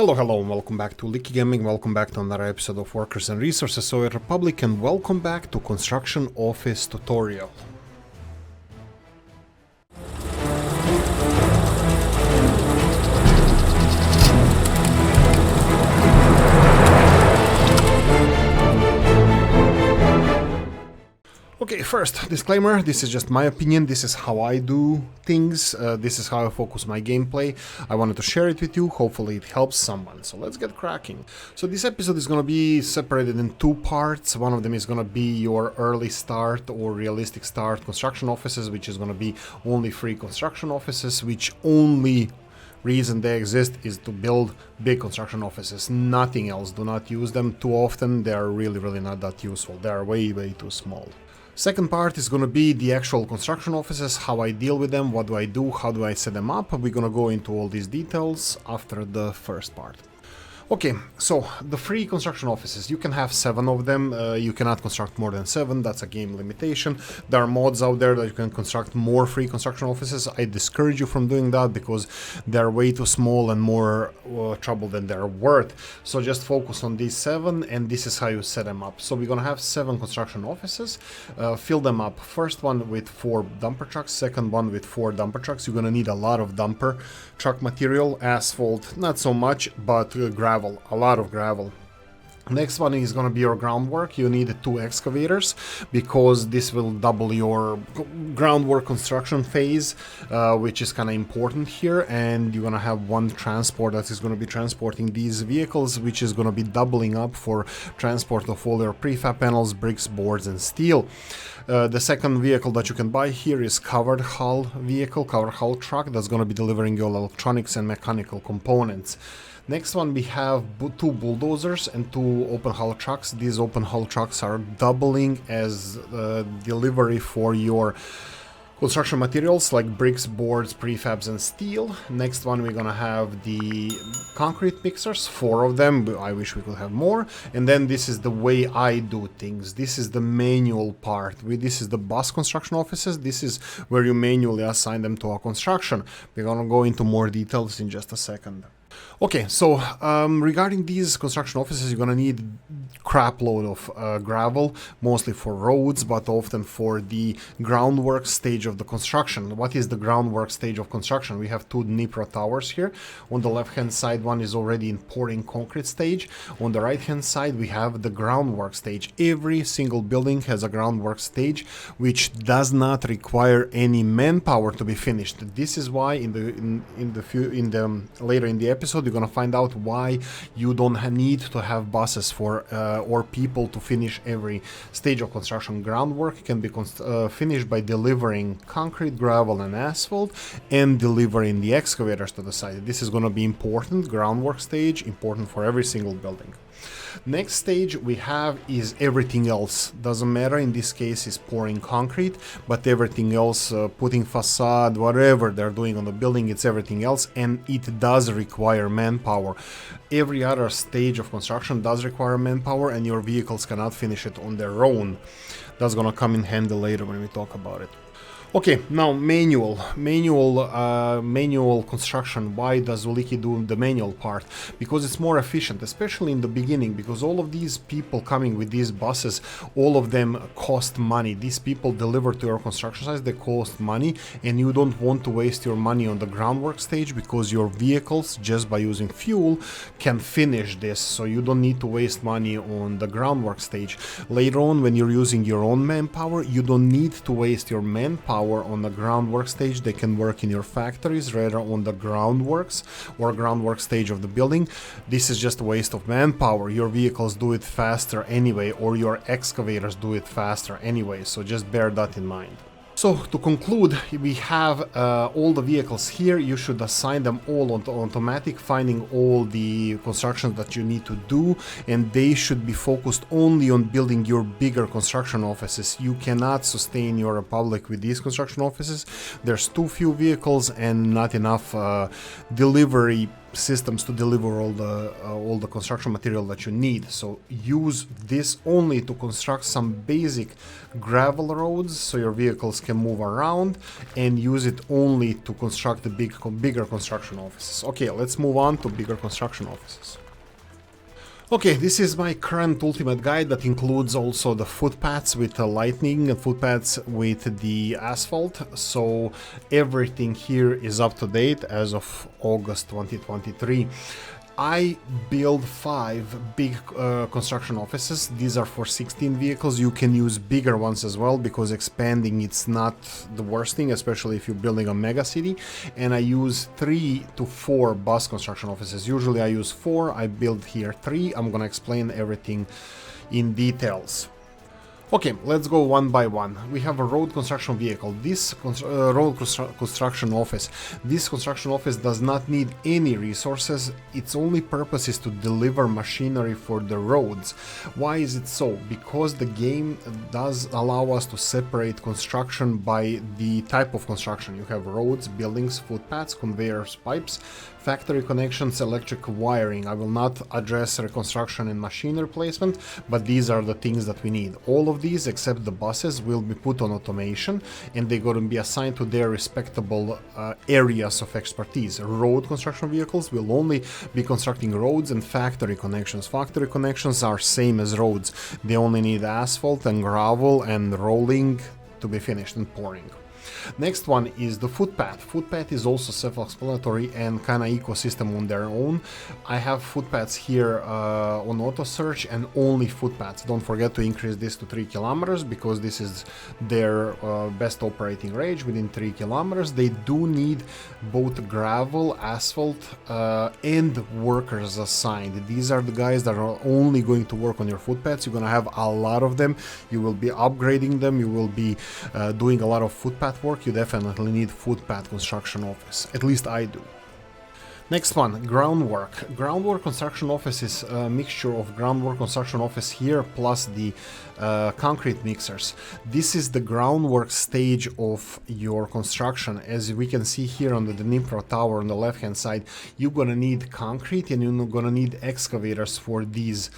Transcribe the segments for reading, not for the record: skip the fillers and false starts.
Hello, and welcome back to Oolykee Gaming, welcome back to another episode of Workers and Resources Soviet Republic, and welcome back to Construction Office Tutorial. Okay, first, disclaimer, this is just my opinion, this is how I do things, this is how I focus my gameplay. I wanted to share it with you, hopefully it helps someone, so let's get cracking. So this episode is going to be separated in two parts. One of them is going to be your early start or realistic start construction offices, which is going to be only free construction offices, which only reason they exist is to build big construction offices, nothing else. Do not use them too often, they are really not that useful, they are way too small. Second part is going to be the actual construction offices, how I deal with them, what do I do, how do I set them up. We're going to go into all these details after the first part. Okay, so the free construction offices, you can have 7 of them, you cannot construct more than 7, that's a game limitation. There are mods out there that you can construct more free construction offices. I discourage you from doing that because they're way too small and more trouble than they're worth. So just focus on these 7 and this is how you set them up. So we're gonna have 7 construction offices, fill them up. First one with 4 dumper trucks, second one with 4 dumper trucks. You're gonna need a lot of dumper truck material, asphalt, not so much, but gravel. A lot of gravel. Next one is going to be your groundwork. You need 2 excavators because this will double your groundwork construction phase, which is kind of important here. And you're going to have 1 transport that is going to be transporting these vehicles, which is going to be doubling up for transport of all your prefab panels, bricks, boards and steel. The second vehicle that you can buy here is covered hull vehicle, covered hull truck that's going to be delivering your electronics and mechanical components. Next one, we have 2 bulldozers and 2 open hull trucks. These open hull trucks are doubling as delivery for your construction materials like bricks, boards, prefabs and steel. Next one, we're gonna have the concrete mixers, 4 of them. I wish we could have more. And then this is the way I do things. This is the manual part. This is the bus construction offices. This is where you manually assign them to a construction. We're gonna go into more details in just a second. Okay, so regarding these construction offices, you're gonna need crap load of gravel, mostly for roads, but often for the groundwork stage of the construction. What is the groundwork stage of construction? We have 2 Dnipro towers here. On the left hand side, one is already in pouring concrete stage. On the right hand side, we have the groundwork stage. Every single building has a groundwork stage, which does not require any manpower to be finished. This is why later in the episode you're gonna find out why you don't need to have buses for or people to finish every stage of construction. Groundwork can be finished by delivering concrete, gravel and asphalt and delivering the excavators to the site. This is going to be important. Groundwork stage, important for every single building. Next stage we have is everything else. Doesn't matter, in this case is pouring concrete, but everything else, putting facade, whatever they're doing on the building, it's everything else, and it does require manpower. Every other stage of construction does require manpower and your vehicles cannot finish it on their own. That's gonna come in handy later when we talk about it. Okay, now manual construction. Why does Oolykee do the manual part? Because it's more efficient, especially in the beginning, because all of these people coming with these buses, all of them cost money. These people deliver to your construction sites, they cost money, and you don't want to waste your money on the groundwork stage because your vehicles, just by using fuel, can finish this, so you don't need to waste money on the groundwork stage. Later on, when you're using your own manpower, you don't need to waste your manpower on the groundwork stage. They can work in your factories rather on the groundworks or groundwork stage of the building. This is just a waste of manpower. Your vehicles do it faster anyway, or your excavators do it faster anyway, so just bear that in mind. So to conclude, we have all the vehicles here. You should assign them all on automatic, finding all the constructions that you need to do, and they should be focused only on building your bigger construction offices. You cannot sustain your republic with these construction offices. There's too few vehicles and not enough delivery systems to deliver all the construction material that you need. So use this only to construct some basic gravel roads so your vehicles can move around, and use it only to construct the bigger construction offices. Okay, let's move on to bigger construction offices. Okay, this is my current ultimate guide that includes also the footpaths with the lightning and footpaths with the asphalt. So everything here is up to date as of August 2023. I build 5 big construction offices. These are for 16 vehicles. You can use bigger ones as well, because expanding it's not the worst thing, especially if you're building a mega city. And I use 3 to 4 bus construction offices. Usually I use 4. I build here 3. I'm gonna explain everything in details. Okay, let's go one by one. We have a road construction vehicle. This construction office. This construction office does not need any resources. Its only purpose is to deliver machinery for the roads. Why is it so? Because the game does allow us to separate construction by the type of construction. You have roads, buildings, footpaths, conveyors, pipes, factory connections, electric wiring. I will not address reconstruction and machine replacement, but these are the things that we need. All of these, except the buses, will be put on automation, and they're going to be assigned to their respectable areas of expertise. Road construction vehicles will only be constructing roads and factory connections. Factory connections are same as roads. They only need asphalt and gravel and rolling to be finished and pouring. Next one is the footpath. Footpath is also self-explanatory and kind of ecosystem on their own. I have footpaths here on auto search, and only footpaths. Don't forget to increase this to 3 kilometers, because this is their best operating range within 3 kilometers. They do need both gravel, asphalt, and workers assigned. These are the guys that are only going to work on your footpaths. You're going to have a lot of them. You will be upgrading them. You will be doing a lot of footpath work. You definitely need footpath construction office. At least I do. Next one, groundwork. Groundwork construction office is a mixture of groundwork construction office here plus the concrete mixers. This is the groundwork stage of your construction. As we can see here on the Dnipro Tower on the left hand side, you're gonna need concrete, and you're gonna need excavators for these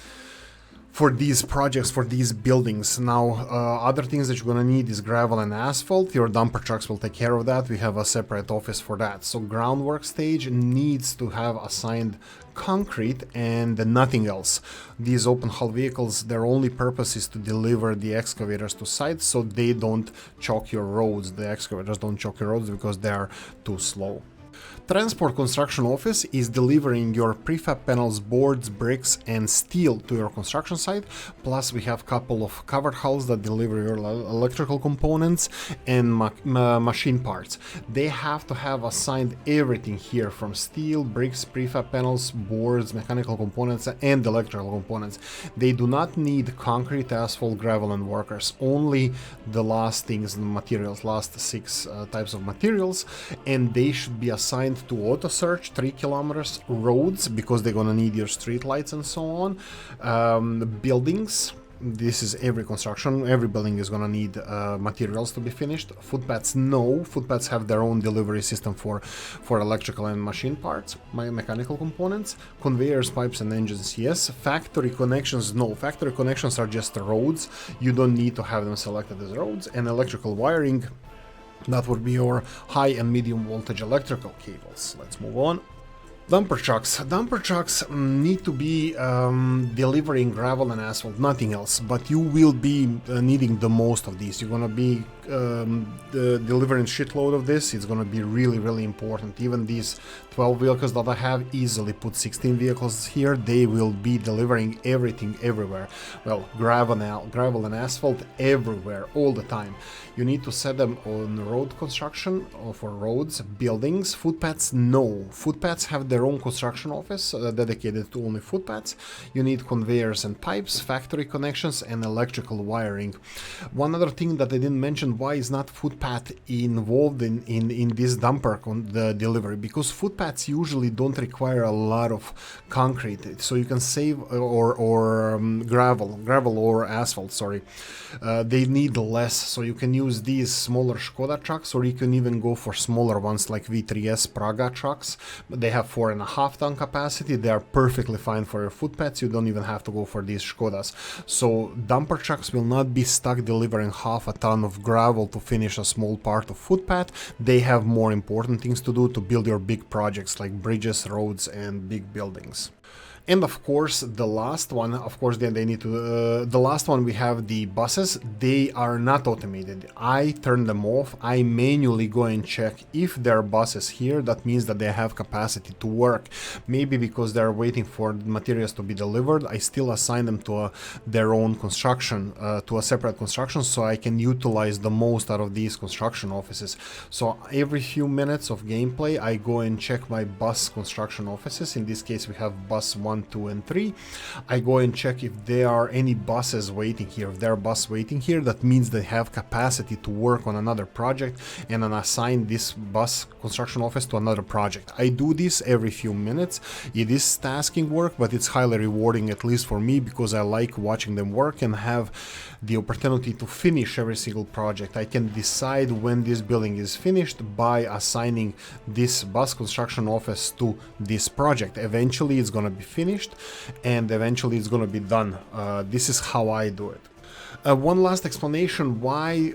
projects, for these buildings. Now, other things that you're gonna need is gravel and asphalt. Your dumper trucks will take care of that. We have a separate office for that. So groundwork stage needs to have assigned concrete and nothing else. These open hull vehicles, their only purpose is to deliver the excavators to site, so they don't choke your roads. The excavators don't choke your roads because they are too slow. Transport construction office is delivering your prefab panels, boards, bricks and steel to your construction site. Plus we have a couple of covered hulls that deliver your electrical components and machine parts. They have to have assigned everything here, from steel, bricks, prefab panels, boards, mechanical components and electrical components. They do not need concrete, asphalt, gravel and workers. Only the last things, the materials, last 6 types of materials, and they should be assigned to auto search, 3 kilometers, roads, because they're gonna need your street lights and so on. Buildings, this is every construction, every building is gonna need materials to be finished. Footpaths, no. Footpaths have their own delivery system for electrical and machine parts, mechanical components. Conveyors, pipes and engines, yes. Factory connections, no. Factory connections are just roads. You don't need to have them selected as roads. And electrical wiring, that would be your high and medium voltage electrical cables. Let's move on. Dumper trucks. Dumper trucks need to be delivering gravel and asphalt, nothing else, but you will be needing the most of these. You're gonna be delivering shitload of this. It's gonna be really, really important. Even these 12 vehicles that I have, easily put 16 vehicles here. They will be delivering everything everywhere. Well, gravel and asphalt everywhere, all the time. You need to set them on road construction or for roads, buildings. Footpaths, no. Footpaths have their own construction office dedicated to only footpaths. You need conveyors and pipes, factory connections and electrical wiring. One other thing that I didn't mention reason why is not footpath involved in this dumper the delivery, because footpaths usually don't require a lot of concrete, so you can save or gravel or asphalt, sorry. They need less, so you can use these smaller Skoda trucks, or you can even go for smaller ones like V3S Praga trucks. They have 4.5 ton capacity. They are perfectly fine for your footpaths. You don't even have to go for these Skodas. So dumper trucks will not be stuck delivering half a ton of gravel to finish a small part of footpath. They have more important things to do to build your big projects like bridges, roads and big buildings. And of course, the last one, of course, then they need to, the last one we have the buses. They are not automated. I turn them off. I manually go and check if there are buses here. That means that they have capacity to work. Maybe because they're waiting for materials to be delivered, I still assign them to their own construction, to a separate construction, so I can utilize the most out of these construction offices. So every few minutes of gameplay, I go and check my bus construction offices. In this case, we have bus 1, 2 and 3. I go and check if there are any buses waiting here. If there are buses waiting here, that means they have capacity to work on another project, and then assign this bus construction office to another project. I do this every few minutes. It is tasking work, but it's highly rewarding, at least for me, because I like watching them work and have the opportunity to finish every single project. I can decide when this building is finished by assigning this bus construction office to this project. Eventually it's gonna be finished and eventually it's gonna be done. This is how I do it. One last explanation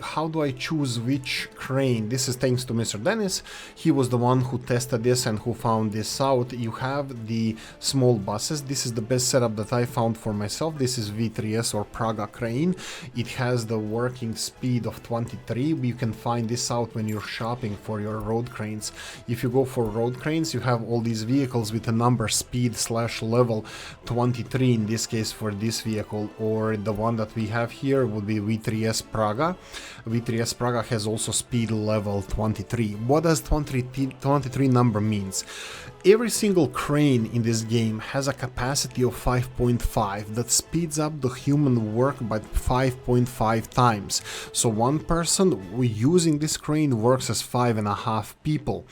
how do I choose which crane. This is thanks to Mr. Dennis. He was the one who tested this and who found this out. You have the small buses. This is the best setup that I found for myself. This is V3S or Praga crane. It has the working speed of 23. You can find this out when you're shopping for your road cranes. If you go for road cranes, you have all these vehicles with a number speed/level 23, in this case for this vehicle, or the one that we have here would be V3S Praga. V3S Praga has also speed level 23. What does 23 number means? Every single crane in this game has a capacity of 5.5 that speeds up the human work by 5.5 times. So one person using this crane works as 5.5 people.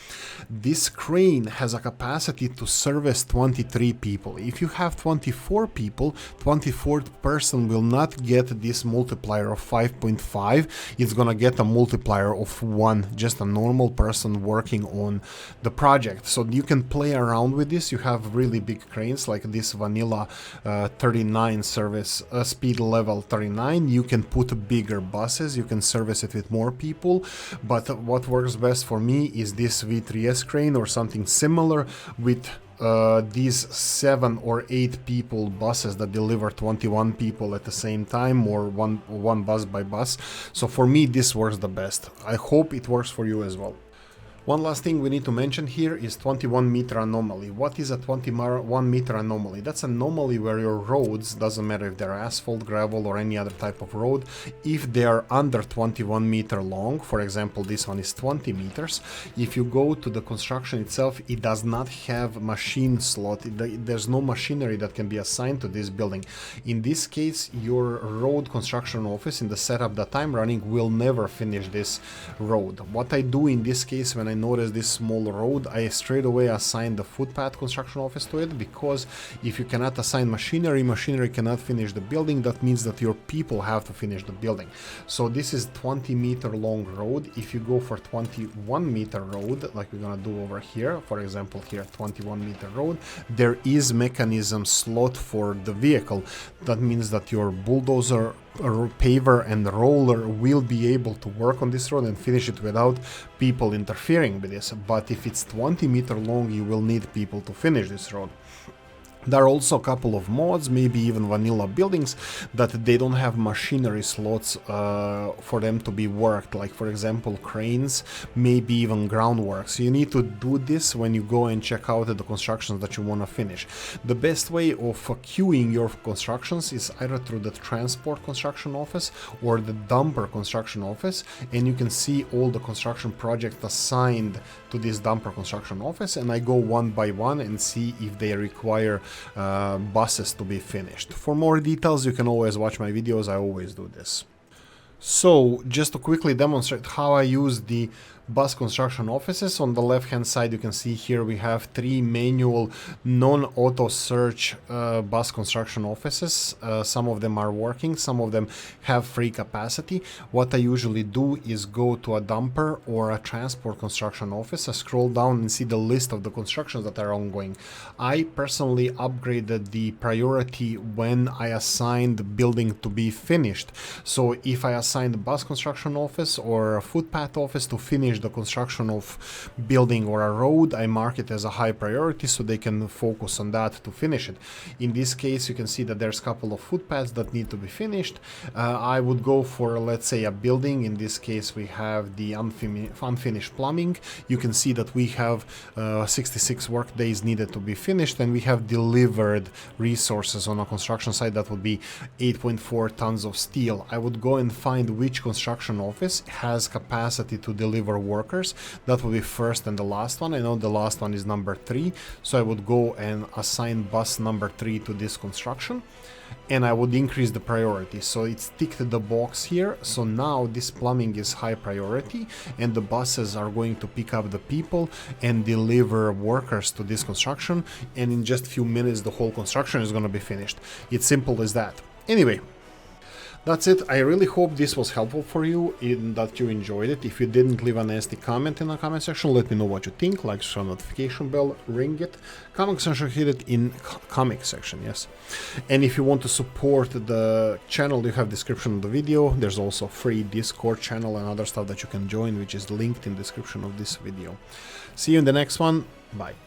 This crane has a capacity to service 23 people. If you have 24 people, 24th person will not get this multiplier of 5.5. It's gonna get a multiplier of 1, just a normal person working on the project. So you can play around with this. You have really big cranes like this vanilla 39 service speed level 39. You can put bigger buses, you can service it with more people, but what works best for me is this V3S crane or something similar with these 7 or 8 people buses that deliver 21 people at the same time, or one bus by bus. So for me this works the best. I hope it works for you as well. One last thing we need to mention here is 21 meter anomaly. What is a 21 meter anomaly? That's an anomaly where your roads, doesn't matter if they're asphalt, gravel or any other type of road, if they are under 21 meter long, for example this one is 20 meters, if you go to the construction itself, it does not have machine slot, there's no machinery that can be assigned to this building. In this case, your road construction office in the setup that I'm running will never finish this road. What I do in this case, when I notice this small road, I straight away assign the footpath construction office to it, because if you cannot assign machinery cannot finish the building. That means that your people have to finish the building. So this is 20 meter long road. If you go for 21 meter road, like we're gonna do over here, for example here 21 meter road, there is mechanism slot for the vehicle. That means that your bulldozer, paver and roller will be able to work on this road and finish it without people interfering with this. But if it's 20 meter long, you will need people to finish this road. There are also a couple of mods, maybe even vanilla buildings, that they don't have machinery slots for them to be worked, like for example cranes, maybe even groundwork. So you need to do this when you go and check out the constructions that you want to finish. The best way of queuing your constructions is either through the transport construction office or the dumper construction office, and you can see all the construction projects assigned to this dumper construction office, and I go one by one and see if they require buses to be finished. For more details, you can always watch my videos. I always do this. So, just to quickly demonstrate how I use the bus construction offices, on the left hand side you can see here we have 3 manual non-auto search bus construction offices. Some of them are working, some of them have free capacity. What I usually do is go to a dumper or a transport construction office, I scroll down and see the list of the constructions that are ongoing. I personally upgraded the priority when I assigned the building to be finished. So if I assign the bus construction office or a footpath office to finish the construction of building or a road, I mark it as a high priority so they can focus on that to finish it. In this case, you can see that there's a couple of footpaths that need to be finished. I would go for, let's say, a building. In this case, we have the unfinished plumbing. You can see that we have 66 work days needed to be finished, and we have delivered resources on a construction site that would be 8.4 tons of steel. I would go and find which construction office has capacity to deliver workers. That will be first and the last one. I know the last one is number 3, so I would go and assign bus number 3 to this construction, and I would increase the priority. So it's ticked the box here. So now this plumbing is high priority, and the buses are going to pick up the people and deliver workers to this construction, and in just a few minutes the whole construction is going to be finished. It's simple as that. Anyway, that's it. I really hope this was helpful for you, and that you enjoyed it. If you didn't, leave a nasty comment in the comment section. Let me know what you think. Like, share, notification bell, ring it. Comment section, hit it in comic section, yes. And if you want to support the channel, you have description of the video. There's also free Discord channel and other stuff that you can join, which is linked in description of this video. See you in the next one. Bye.